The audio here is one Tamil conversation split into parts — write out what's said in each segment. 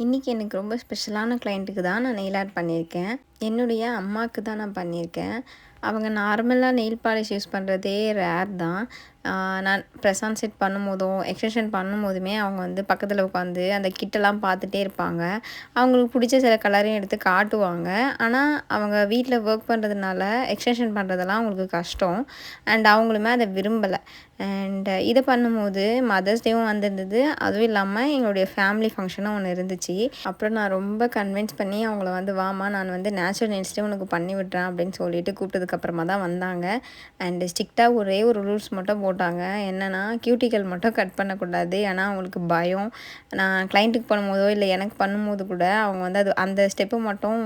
இன்றைக்கி எனக்கு ரொம்ப ஸ்பெஷலான கிளைண்ட்டுக்கு தான் நான் நெயில் ஆர்ட் பண்ணியிருக்கேன். என்னுடைய அம்மாவுக்கு தான் நான் பண்ணியிருக்கேன். அவங்க நார்மலா நெயில் பாலிஷ் யூஸ் பண்ணுறதே ரேர் தான். நான் ப்ரெஸ் ஆன் செட் பண்ணும்போதும், எக்ஸ்டென்ஷன் பண்ணும்போதுமே அவங்க வந்து பக்கத்தில் உட்காந்து அந்த கிட்டெல்லாம் பார்த்துட்டே இருப்பாங்க. அவங்களுக்கு பிடிச்ச சில கலரையும் எடுத்து காட்டுவாங்க. ஆனால் அவங்க வீட்டில் ஒர்க் பண்ணுறதுனால எக்ஸ்டென்ஷன் பண்ணுறதெல்லாம் அவங்களுக்கு கஷ்டம். அண்ட் அவங்களுமே அதை விரும்பலை. அண்ட் இதை பண்ணும்போது மதர்ஸ் டேவும் வந்திருந்தது. அதுவும் இல்லாமல் எங்களுடைய ஃபேமிலி ஃபங்க்ஷனும் ஒன்று இருந்துச்சு. அப்புறம் நான் ரொம்ப கன்வின்ஸ் பண்ணி அவங்கள வந்து வாமா நான் வந்து நேச்சுரல் நெயில்ஸ்லேயே உனக்கு பண்ணி விட்றேன் அப்படின்னு சொல்லிட்டு கூப்பிட்டதுக்கப்புறமா தான் வந்தாங்க. அண்டு ஸ்ட்ரிக்டாக ஒரே ஒரு ரூல்ஸ் மட்டும் போட்டாங்க. என்னென்னா கியூட்டிக்கல் மட்டும் கட் பண்ணக்கூடாது. ஏன்னா அவங்களுக்கு பயம். நான் கிளைண்ட்டுக்கு பண்ணும்போதோ இல்லை எனக்கு பண்ணும்போது கூட அவங்க வந்து அந்த ஸ்டெப்பு மட்டும்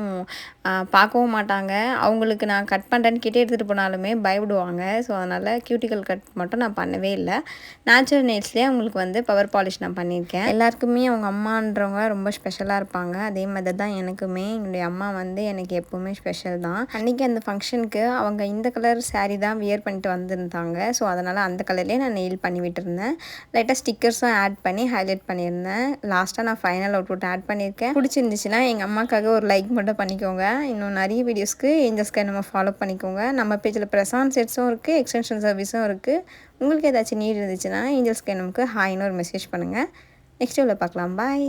பார்க்கவும் மாட்டாங்க. அவங்களுக்கு நான் கட் பண்ணுறேன்னு கிட்டே எடுத்துகிட்டு போனாலுமே பயப்படுவாங்க. ஸோ அதனால் கியூட்டிக்கல் கட் மட்டும் நான் பண்ணவே இல்லை. நேச்சுரல் நெயில்ஸ்லேயே அவங்களுக்கு வந்து பவர் பாலிஷ் நான் பண்ணியிருக்கேன். எல்லாருக்குமே அவங்க அம்மான்றவங்க ரொம்ப ஸ்பெஷலாக இருப்பாங்க. அதே மாதிரி தான் எனக்குமே என்னுடைய அம்மா வந்து எனக்கு எப்போவுமே ஸ்பெஷல் தான். அன்றைக்கி அந்த ஃபங்க்ஷனுக்கு அவங்க இந்த கலர் சாரீ தான் வியர் பண்ணிட்டு வந்திருந்தாங்க. ஸோ அதனால் அந்த கலர்லேயே நான் நெயில் பண்ணி விட்டுருந்தேன். லைட்டாக ஸ்டிக்கர்ஸும் ஆட் பண்ணி ஹைலைட் பண்ணியிருந்தேன். லாஸ்ட்டாக நான் ஃபைனல் அவுட்புட் ஆட் பண்ணியிருக்கேன். பிடிச்சிருந்துச்சுன்னா எங்கள் அம்மாக்காக ஒரு லைக் மட்டும் பண்ணிக்கோங்க. இன்னும் நிறைய வீடியோஸ்க்கு ஏஞ்சல்ஸ் ஸ்கை நம்ம ஃபாலோ பண்ணிக்கோங்க. நம்ம பேஜில் ப்ரெஸ் ஆன் செட்ஸும் இருக்குது, எக்ஸ்டென்ஷன் சர்வீஸும் இருக்குது. உங்களுக்கு ஏதாச்சும் நீட் இருந்துச்சுன்னா ஏஞ்சல்ஸ் ஸ்கை நமக்கு ஹாய்னு ஒரு மெசேஜ் பண்ணுங்கள். நெக்ஸ்ட் வீடியோவில் பார்க்கலாம். பாய்.